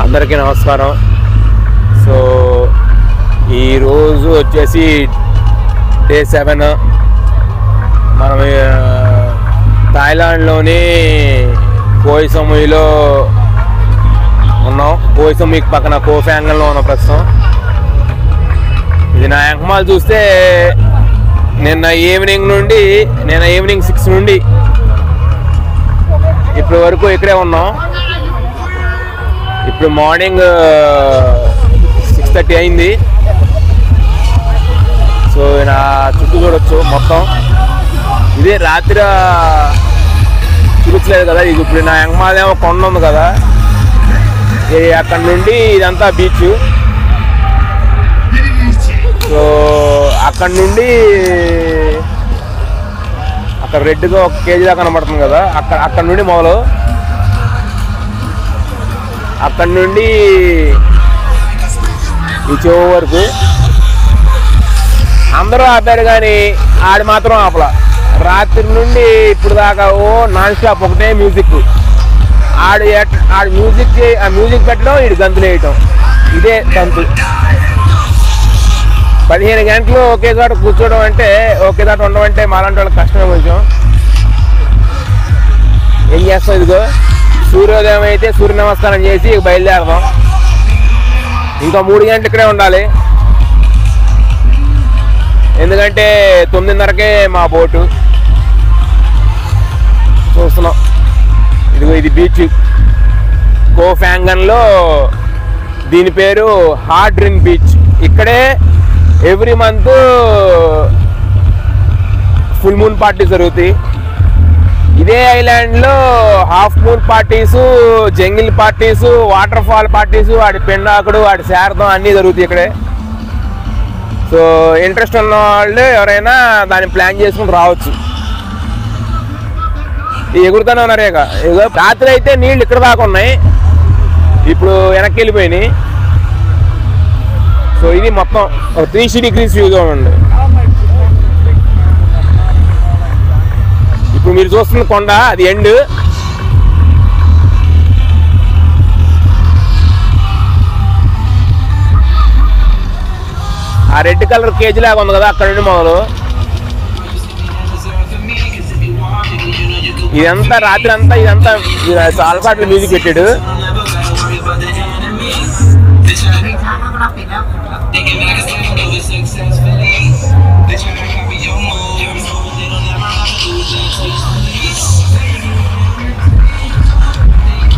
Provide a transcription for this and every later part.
అందరికీ నమస్కారం. సో ఈరోజు వచ్చేసి డే 7. మనం థాయిలాండ్లోని కోయి సముయిలో ఉన్నాం. కోయి సముయికి పక్కన కో ఫ్యాంగన్లో ఉన్నాం ప్రస్తుతం. ఇది నా యాంకమాల్ చూస్తే నిన్న ఈవినింగ్ 6 నుండి ఇప్పటి వరకు ఇక్కడే ఉన్నాం. ఇప్పుడు మార్నింగ్ 6:30 అయింది. సో నా చుట్టూ చూడొచ్చు మొత్తం. ఇదే రాత్రి చూపించలేదు కదా. ఇది ఇప్పుడు నా యాంకమాల్ కొండ ఉంది కదా, అక్కడ నుండి ఇదంతా బీచ్. సో అక్కడ నుండి అక్కడ రెడ్గా 1 కేజీలా కనబడుతుంది కదా, అక్కడ నుండి మొదలు. అక్కడ నుండి ఈ చివరి వరకు అందరూ ఆపారు, కానీ ఆడి మాత్రం ఆపల. రాత్రి నుండి ఇప్పుడు దాకా నాన్ స్టాప్ ఒకటే మ్యూజిక్. ఆడి మ్యూజిక్ పెట్టడం, ఈడు గంతులు వేయటం, ఇదే గంతు. 15 గంటలు ఒకే చోట కూర్చోవడం అంటే, ఒకే చోట ఉండడం అంటే మాలాంటి వాళ్ళకి కష్టమే కొంచెం. ఏం చేస్తాం, ఇదిగో సూర్యోదయం అయితే సూర్య నమస్కారం చేసి బయలుదేరదాం. ఇంకా 3 గంటలు ఇక్కడే ఉండాలి, ఎందుకంటే 9:30కే మా బోటు. చూస్తున్నాం, ఇదిగో ఇది బీచ్ కో ఫ్యాంగన్లో. దీని పేరు హార్డ్ రిన్ బీచ్. ఇక్కడే every month full moon party జరుగుతాయి. ఇదే ఐలాండ్లో half moon parties, jungle parties, water fall parties, వాడి పెండాకుడు, వాడి శారదం అన్నీ జరుగుతాయి ఇక్కడే. సో ఇంట్రెస్ట్ ఉన్న వాళ్ళు ఎవరైనా దాన్ని ప్లాన్ చేసుకుని రావచ్చు. ఎగురుతూనే ఉన్నారు. ఇక రాత్రి అయితే నీళ్ళు ఇక్కడ దాకా ఉన్నాయి, ఇప్పుడు వెనక్కి వెళ్ళిపోయినాయి. సో ఇది మొత్తం 360 degrees వ్యూగా ఉంది. ఇప్పుడు మీరు చూస్తున్న కొండ అది ఎండ్. ఆ రెడ్ కలర్ కేజీ లాగా ఉంది కదా, అక్కడ నుండి మొదలు. ఇదంతా రాత్రి అంతా ఇదంతా చాలా పాటలు మ్యూజిక్ పెట్టాడు.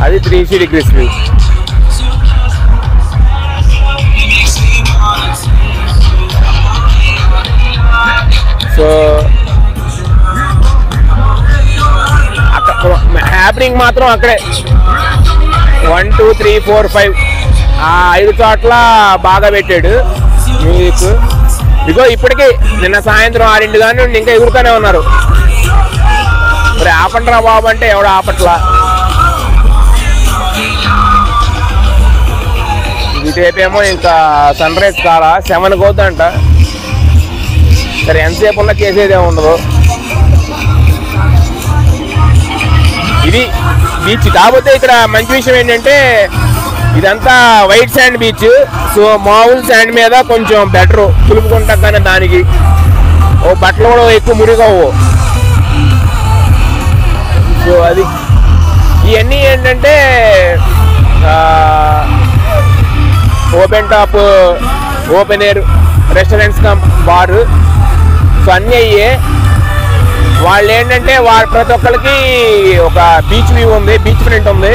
అది 360 degrees వ్యూ. సో అక్కడ హ్యాపనింగ్ మాత్రం అక్కడే 1 2 3 4 5 ఆ 5 చోట్ల బాగా పెట్టాడు మ్యూజిక్. ఇదిగో ఇప్పటికీ నిన్న సాయంత్రం 6 కానీ ఇంకా ఎగురుతూనే ఉన్నారు. మరి ఆపండ్రా బాబు అంటే ఎవడు ఆపట్లా. ఇటువైపేమో ఇంకా సన్ రైజ్ కాలా 7కి అవుతుందంట. సరే ఎంతసేపు ఉన్నా చేసేదే ఉండదు. ఇది బీచ్. కాకపోతే ఇక్కడ మంచి విషయం ఏంటంటే ఇదంతా వైట్ శాండ్ బీచ్. సో మామూలు శాండ్ మీద కొంచెం బెటరు తులుపుకుంటాం, కానీ దానికి బట్టలు కూడా ఎక్కువ మురిగవు. సో అది ఇవన్నీ ఏంటంటే open top, open air restaurants come bar. So అన్నీ అయ్యే. వాళ్ళు ఏంటంటే ప్రతి ఒక్కరికి ఒక బీచ్ వ్యూ ఉంది, బీచ్ ఫ్రంట్ ఉంది.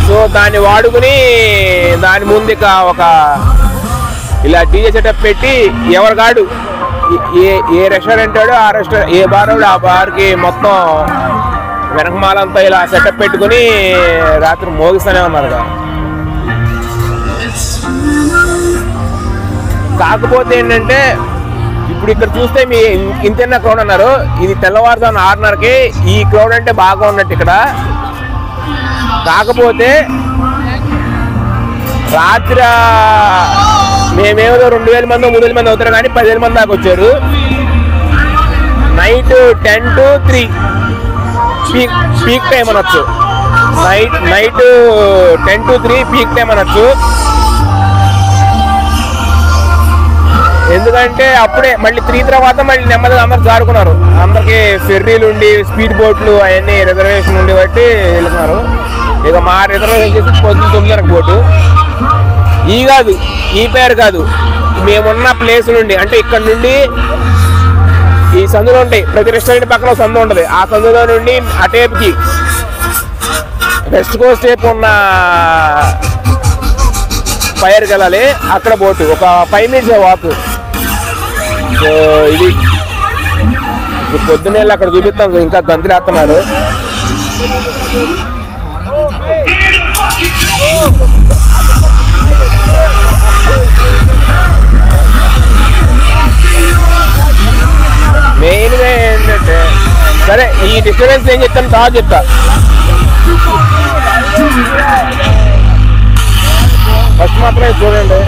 సో దాన్ని వాడుకుని దాని ముందు ఇక ఒక ఇలా డీజే సెటప్ పెట్టి ఎవరికాడు ఏ రెస్టారెంట్ వాడు ఆ రెస్టారెంట్, ఏ బార్ వాడు ఆ బార్కి మొత్తం వెనకమాలంతా ఇలా సెటప్ పెట్టుకుని రాత్రి మోగిస్తూనే ఉన్నారు కదా. కాకపోతే ఏంటంటే ఇప్పుడు ఇక్కడ చూస్తే మీ ఇంతెన్న క్రౌడ్ అన్నారు. ఇది తెల్లవారుజామున 6:30కి ఈ క్రౌడ్ అంటే బాగా ఉన్నట్టు ఇక్కడ. కాకపోతే రాత్రి మేమేదో 2000 మంది 3000 మంది అవుతారు, కానీ 10,000 మంది దాకా వచ్చారు. నైట్ 10 to 3 పీక్ టైం అనొచ్చు. నైట్ 10 to 3 పీక్ టైం అనొచ్చు. ఎందుకంటే అప్పుడే మళ్ళీ 3 తర్వాత మళ్ళీ నెమ్మదిగా అందరు జారుకున్నారు. అందరికి ఫెర్రీలు ఉండి స్పీడ్ బోట్లు అవన్నీ రిజర్వేషన్ ఉండి బట్టి వెళ్తున్నారు. ఇక మా రిజర్వేషన్ చేసి పొద్దున్న 9:30 బోటు. ఈ పేరు కాదు, మేమున్న ప్లేస్ నుండి అంటే ఇక్కడ నుండి ఈ సందులో ఉంటాయి, ప్రతి రెస్టారెంట్ పక్కన సందు ఉంటుంది. ఆ సందులో నుండి ఆ టేప్కి వెస్ట్ కోస్ట్ టేప్ ఉన్న ఫైర్కి వెళ్ళాలి. అక్కడ బోటు ఒక 5 minutes వాక్. సో ఇది పొద్దున్న అక్కడ చూపిస్తాం. ఇంకా గంతులేస్తున్నారు. మెయిన్గా ఏంటంటే సరే ఈ డిస్టర్బెన్స్ ఏం చెప్తాను తర్వాత చెప్తా. ఫస్ట్ మాత్రమే చూడండి.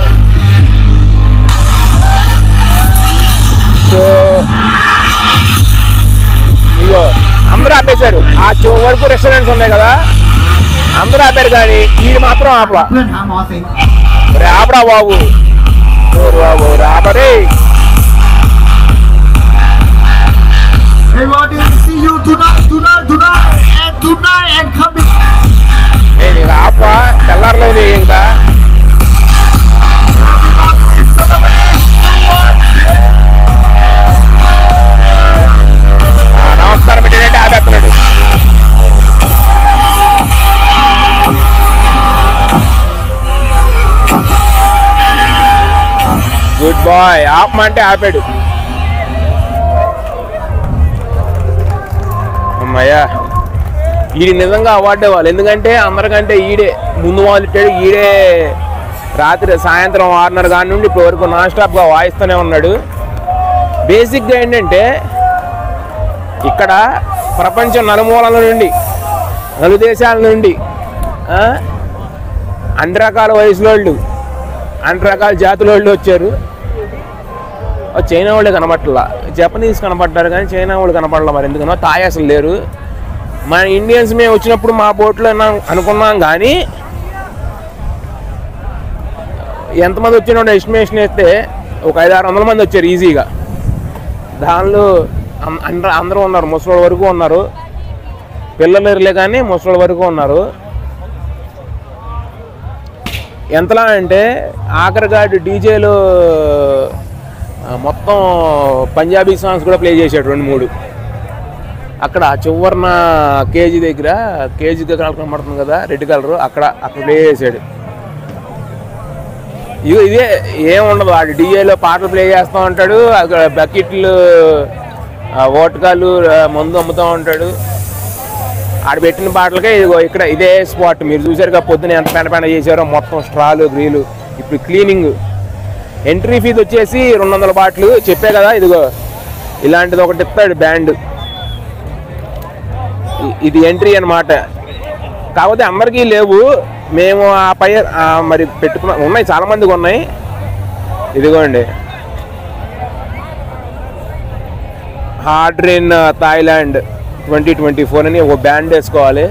సో ఇగో అందరూ ఆపేశారు. ఆ చివరి వరకు రెస్టారెంట్స్ ఉన్నాయి కదా, అందరూ ఆపారు. కానీ వీడు మాత్రం ఆపలా. ఆపరా బాబు, బాబు రాబరే. నేను ఇక ఆప తెల్లారలేదు ఇంకా. నమస్కారం పెట్టినట్టే ఆపేస్తున్నాడు. Good bye. ఆపమంటే ఆపాడు. అమ్మయ్యా, ఈడు నిజంగా అవార్డు ఇవ్వాలి. ఎందుకంటే అందరికంటే ఈడే ముందు మొదలెట్టాడు. ఈడే రాత్రి సాయంత్రం 6:30 కాడి నుండి ఇప్పటి వరకు నాన్ స్టాప్గా వాయిస్తూనే ఉన్నాడు. బేసిక్గా ఏంటంటే ఇక్కడ ప్రపంచం నలుమూలల నుండి, నలు దేశాల నుండి అన్ని రకాల వయసులో వాళ్ళు, అన్ని రకాల జాతుల వాళ్ళు వచ్చారు. చైనా వాళ్ళే కనపట్లా, జపనీస్ కనపడ్డారు కానీ చైనా వాళ్ళు కనపడలే. మరి ఎందుకనో తాయి అసలు లేరు. మన ఇండియన్స్ మేము వచ్చినప్పుడు మా బోట్లో అనుకున్నాం. కానీ ఎంతమంది వచ్చిన ఎస్టిమేషన్ వేస్తే ఒక 500-600 మంది వచ్చారు ఈజీగా. దానిలో అందరూ ఉన్నారు, ముసలి వరకు ఉన్నారు. పిల్లలు ఎరలే కానీ ముసలి వరకు ఉన్నారు. ఎంతలా అంటే ఆఖరిగాడు డీజేలు మొత్తం పంజాబీ సాంగ్స్ కూడా ప్లే చేశాడు 2-3. అక్కడ చివరిన కేజీ దగ్గర కనబడుతుంది కదా రెడ్ కలర్, అక్కడ ప్లే చేశాడు. ఇదే ఏముండదు, వాడు డీజేలో పాటలు ప్లే చేస్తూ ఉంటాడు. అక్కడ బకెట్లు ఓటకాలు మందు అమ్ముతూ ఉంటాడు. ఆడ పెట్టిన పాటలకే ఇదిగో ఇక్కడ ఇదే స్పాట్. మీరు చూసారుగా పొద్దున ఎంత పెండ చేశారో, మొత్తం స్ట్రాలు గ్రీలు. ఇప్పుడు క్లీనింగ్. ఎంట్రీ ఫీజు వచ్చేసి 200 బాట్లు చెప్పే కదా. ఇదిగో ఇలాంటిది ఒకటి ఇస్తాడు బ్యాండ్. ఇది ఎంట్రీ అన్నమాట. కాకపోతే అందరికీ లేవు. మేము ఆ పై మరి పెట్టుకున్నాం. ఉన్నాయి, చాలా మందికి ఉన్నాయి. ఇదిగోండి హార్డ్ రైన్ థాయిలాండ్ 2024 అని ఒక బ్యాండ్ వేసుకోవాలి.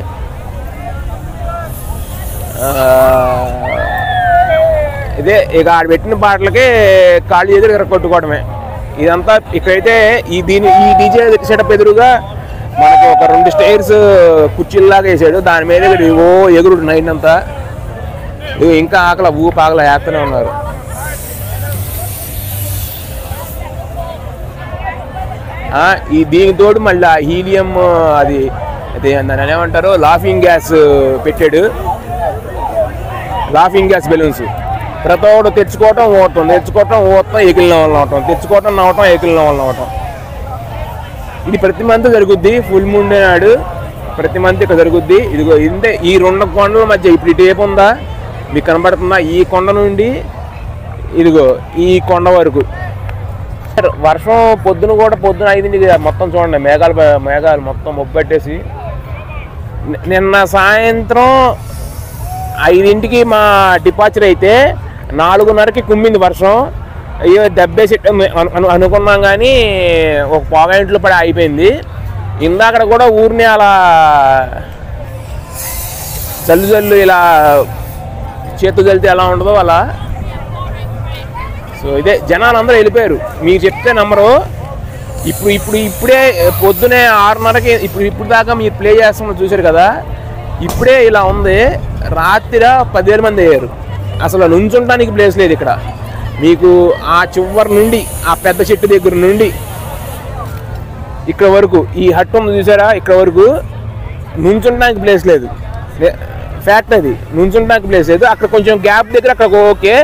ఇదే ఇక ఆడ పెట్టిన పాటలకే కాళ్ళు ఎదురు కొట్టుకోవడమే ఇదంతా. ఇక్కడైతే ఈ డీజే సెటప్ ఎదురుగా మనకి ఒక 2 స్టైర్స్ కుర్చీల్లాగా వేసాడు. దాని మీద ఓ ఎగురుడు నైట్ అంతా. ఇంకా ఆకలి ఊపాకల వేస్తూనే ఉన్నారు. దీనితోడు మళ్ళీ హీలియం అది దాన్ని ఏమంటారు లాఫింగ్ గ్యాస్ పెట్టాడు. లాఫింగ్ గ్యాస్ బెలూన్స్ ప్రతి ఒక్కడు తెచ్చుకోవటం ఓటం, తెచ్చుకోవటం ఓటం, ఎకిలిన వాళ్ళని అవటం, తెచ్చుకోవటం నవ్వటం, ఎకిలిన వాళ్ళని అవటం. ఇది ప్రతి మంత్ జరుగుద్ది. ఫుల్ మూన్ డే నాడు ప్రతి మంత్ ఇక్కడ జరుగుద్ది. ఇదిగో ఇంతే ఈ 2 కొండల మధ్య ఇప్పుడు ఈ టేప్ ఉందా మీకు కనబడుతుందా? ఈ కొండ నుండి ఇదిగో ఈ కొండ వరకు వర్షం. పొద్దున 5ంటికి మొత్తం చూడండి మేఘాలు మొత్తం మొబ్బెట్టేసి. నిన్న సాయంత్రం 5ంటికి మా డిపార్చర్ అయితే 4:30కి కుమ్మింది వర్షం. అయ్యో దెబ్బేసి అనుకున్నాం కానీ ఒక పాయింట్లో పడి అయిపోయింది. ఇందాక కూడా ఊరిని అలా జల్లు ఇలా చేతులు చల్లితే ఎలా ఉండదో అలా. సో ఇదే జనాలు అందరూ వెళ్ళిపోయారు. మీకు చెప్తే నమ్మరు. ఇప్పుడే పొద్దునే 6:30కి ఇప్పుడు దాకా మీరు ప్లే చేస్తామని చూశారు కదా, ఇప్పుడే ఇలా ఉంది. రాత్రి 10,000 మంది అయ్యారు. అసలు నుంచుంటానికి ప్లేస్ లేదు ఇక్కడ. మీకు ఆ చివరి నుండి ఆ పెద్ద చెట్టు దగ్గర నుండి ఇక్కడ వరకు ఈ హట్ ఉంది చూసారా, ఇక్కడ వరకు నుంచుంటానికి ప్లేస్ లేదు. ఫ్యాక్ట్ అది, నుంచుంటానికి ప్లేస్ లేదు. అక్కడ కొంచెం గ్యాప్ దగ్గర అక్కడ ఓకే.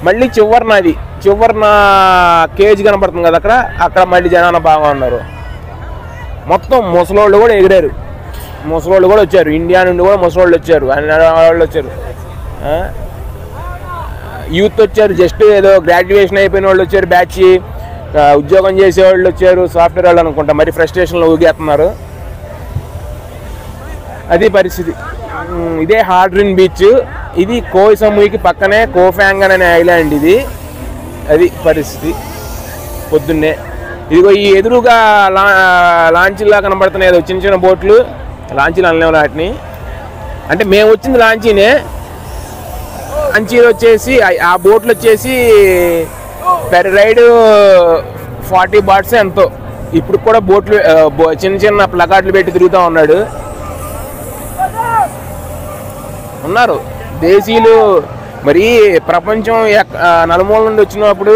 మళ్ళీ చివరిన కేజ్ కనపడుతుంది కదా, అక్కడ మళ్ళీ జనాలు బాగా ఉన్నారు. మొత్తం ముసలోళ్ళు కూడా ఎగిరారు, ముసలోళ్ళు కూడా వచ్చారు. ఇండియా నుండి కూడా ముసలోళ్ళు వచ్చారు, అన్ని వాళ్ళు వచ్చారు. యూత్ వచ్చారు, జస్ట్ ఏదో గ్రాడ్యుయేషన్ అయిపోయిన వాళ్ళు వచ్చారు, బ్యాచ్ ఉద్యోగం చేసేవాళ్ళు వచ్చారు, సాఫ్ట్వేర్ వాళ్ళు అనుకుంటా. మరి ఫ్రస్ట్రేషన్లో ఊగేస్తున్నారు. అది పరిస్థితి. ఇదే హార్డ్రిన్ బీచ్. ఇది కోయ్ సమూహకి పక్కనే కోఫ్యాంగన్ అనే ఐలాండ్ ఇది. అది పరిస్థితి పొద్దున్నే. ఇదిగో ఈ ఎదురుగా లాంచీలా కనబడుతున్నాయి, ఏదో చిన్న చిన్న బోట్లు. లాంచీలు అనలేము వాటిని, అంటే మేము వచ్చింది లాంచీనే. లాంచీలు వచ్చేసి ఆ బోట్లు వచ్చేసి పెర్ రైడ్ 40 బాట్స్ ఎంతో. ఇప్పుడు కూడా బోట్లు చిన్న చిన్న ప్లకార్డులు పెట్టి తిరుగుతూ ఉన్నారు దేశీయులు. మరి ప్రపంచం నలుమూల నుండి వచ్చినప్పుడు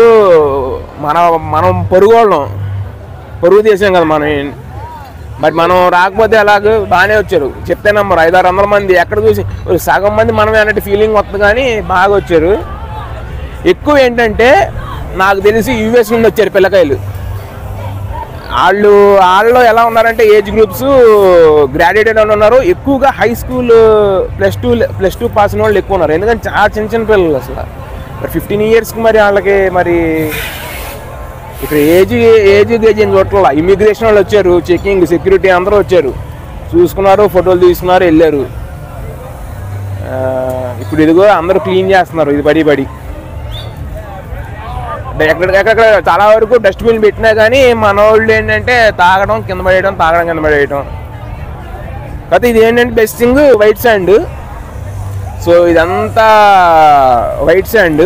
మనం పొరుగు దేశం కదా మనం. మరి మనం రాకపోతే అలాగ బాగానే వచ్చారు. చెప్తే నమ్మరు. 500-600 మంది ఎక్కడ చూసి సగం మంది మనమే అన్నట్టు ఫీలింగ్ వస్తుంది, కానీ బాగా వచ్చారు. ఎక్కువ ఏంటంటే నాకు తెలిసి యూఎస్ నుండి వచ్చారు పిల్లకాయలు. వాళ్ళు ఎలా ఉన్నారంటే ఏజ్ గ్రూప్స్ గ్రాడ్యుయేటెడ్ వాళ్ళు ఉన్నారు. ఎక్కువగా high school plus two pass అయిన వాళ్ళు ఎక్కువ ఉన్నారు. ఎందుకంటే చాలా చిన్న పిల్లలు అసలు. మరి 15 ఇయర్స్కి మరి వాళ్ళకి మరి ఇక్కడ ఏజ్ ఏం చూడాల. ఇమిగ్రేషన్ వాళ్ళు వచ్చారు, చెకింగ్ సెక్యూరిటీ అందరూ వచ్చారు, చూసుకున్నారు, ఫోటోలు తీసుకున్నారు, వెళ్ళారు. ఇప్పుడు ఇదిగో అందరూ క్లీన్ చేస్తున్నారు. ఇది పడి ఎక్కడెక్కడ చాలా వరకు డస్ట్బిన్ పెట్టినా కానీ మన వాళ్ళు ఏంటంటే తాగడం కింద పడేయడం. కాకపోతే ఇది ఏంటంటే best thing white sand. So ఇదంతా వైట్ శాండ్.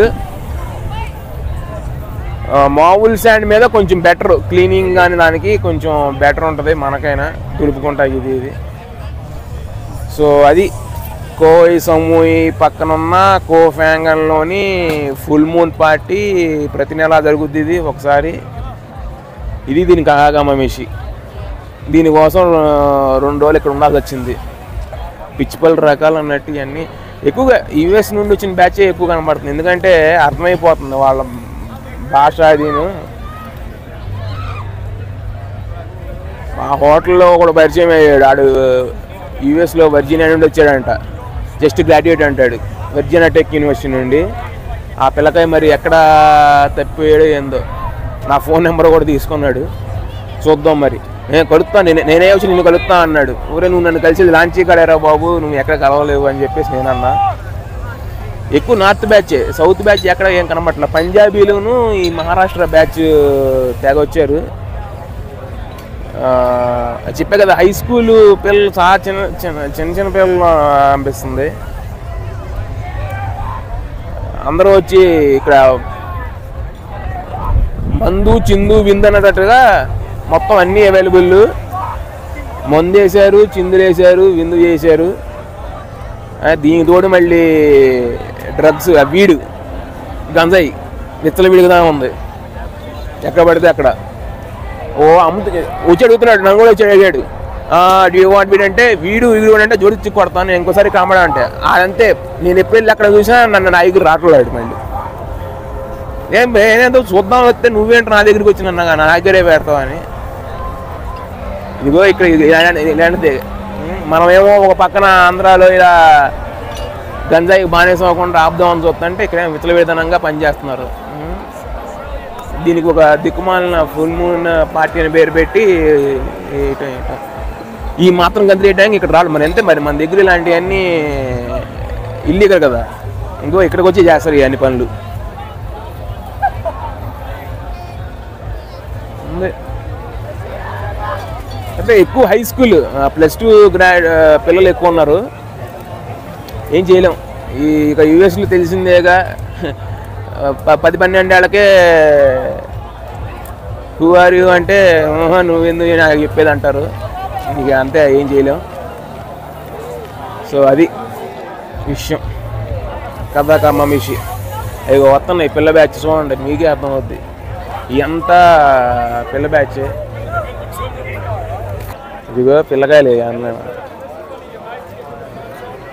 మామూలు శాండ్ మీద కొంచెం బెటర్ క్లీనింగ్ కానీ దానికి కొంచెం బెటర్ ఉంటుంది మనకైనా తుడుపుకుంటా ఇది. సో అది కోయ్ సమూహి పక్కనున్న కోఫ్యాంగన్లోని ఫుల్ మూన్ పార్టీ ప్రతి నెలా జరుగుద్ది. ఇది ఒకసారి ఇది దీనికి ఆగమమేషి. దీనికోసం 2 రోజులు ఇక్కడ ఉండాల్సి వచ్చింది. పిచ్చిపల్లి రకాలు అన్నట్టు ఇవన్నీ ఎక్కువగా యూఎస్ నుండి వచ్చిన బ్యాచే ఎక్కువ కనబడుతుంది. ఎందుకంటే అర్థమైపోతుంది వాళ్ళ భాష. అదిను ఆ హోటల్లో కూడా పరిచయం అయ్యాడు. ఆడు యూఎస్లో వర్జీనియా నుండి వచ్చాడంట, జస్ట్ గ్రాడ్యుయేట్ అంటాడు, వర్జీనియా టెక్ యూనివర్సిటీ నుండి. ఆ పిల్లకాయ మరి ఎక్కడ తప్పిపోయాడో ఏందో. నా ఫోన్ నెంబర్ కూడా తీసుకున్నాడు. చూద్దాం మరి. నేను కలుస్తాను, నేనే వచ్చి నిన్ను కలుస్తా అన్నాడు. ఊరే నువ్వు నన్ను కలిసి లాంచీ కాడారా బాబు, నువ్వు ఎక్కడ కలవలేవు అని చెప్పేసి నేనన్నా. ఎక్కువ నార్త్ బ్యాచ్, సౌత్ బ్యాచ్ ఎక్కడ ఏం కనబట్ల. పంజాబీలోను ఈ మహారాష్ట్ర బ్యాచ్ తెగ వచ్చారు. చెప్పే కదా హై స్కూల్ పిల్లలు చాలా చిన్న పిల్లలు అనిపిస్తుంది. అందరూ వచ్చి ఇక్కడ మందు చిందు విందు అన్నట్టుగా మొత్తం అన్నీ అవైలబుల్. మందు వేసారు, చిందులు వేసారు, విందు చేశారు. దీనికి తోడు మళ్ళీ డ్రగ్స్, వీడు గంజాయి విత్తల విడిగా ఉంది ఎక్కడ పడితే అక్కడ. వచ్చి అడుగుతున్నాడు, నన్ను కూడా వచ్చి అడిగాడు, డూ వాంట్ వీడు అంటే వీడు అంటే జోడించి కొడతాను ఇంకోసారి కామడా అంటే. అదంతే. నేను ఎప్పుడు వెళ్ళి అక్కడ చూసినా నన్ను నా దగ్గర రావట్లేదు. మళ్ళీ నేనేదో చూద్దాం వస్తే నువ్వేంటి నా దగ్గరికి వచ్చి నన్ను నా దగ్గరే పెడతావు అని. ఇదిగో ఇక్కడ ఇలాంటిది. మనమేమో ఒక పక్కన ఆంధ్రాలో ఇలా గంజాయికి బానేసం అవ్వకుండా ఆపుదామని చూస్తుంటే ఇక్కడ విత్తల విధానంగా పనిచేస్తున్నారు. దీనికి ఒక దిక్కుమాలిన ఫుల్ మూన్ పార్టీ అని పేరు పెట్టి ఈ మాత్రం గంతులు వేయడానికి ఇక్కడ రాడు. మరి అంతే. మరి మన దగ్గర ఇలాంటివన్నీ ఇల్లీగల్ కదా. ఇంకో ఇక్కడికి వచ్చి చేస్తారు ఈ అన్ని పనులు. అంటే ఎక్కువ హై స్కూల్ +2 పిల్లలు ఎక్కువ ఉన్నారు. ఏం చేయలేం. ఇక యూఎస్లో తెలిసిందేగా 10-12 ఏళ్ళకే హూ ఆర్ యూ అంటే నువ్వెందుకు నాకు చెప్పేది అంటారు. ఇక అంతే, ఏం చేయలేం. సో అది విషయం, కథ కమ్మం విషయం. అవి వస్తున్నాయి పిల్ల బ్యాచ్, చూడండి మీకే అర్థమవుద్ది. ఎంత పిల్ల బ్యాచ్, ఇదిగో పిల్లకాయలే అన్న.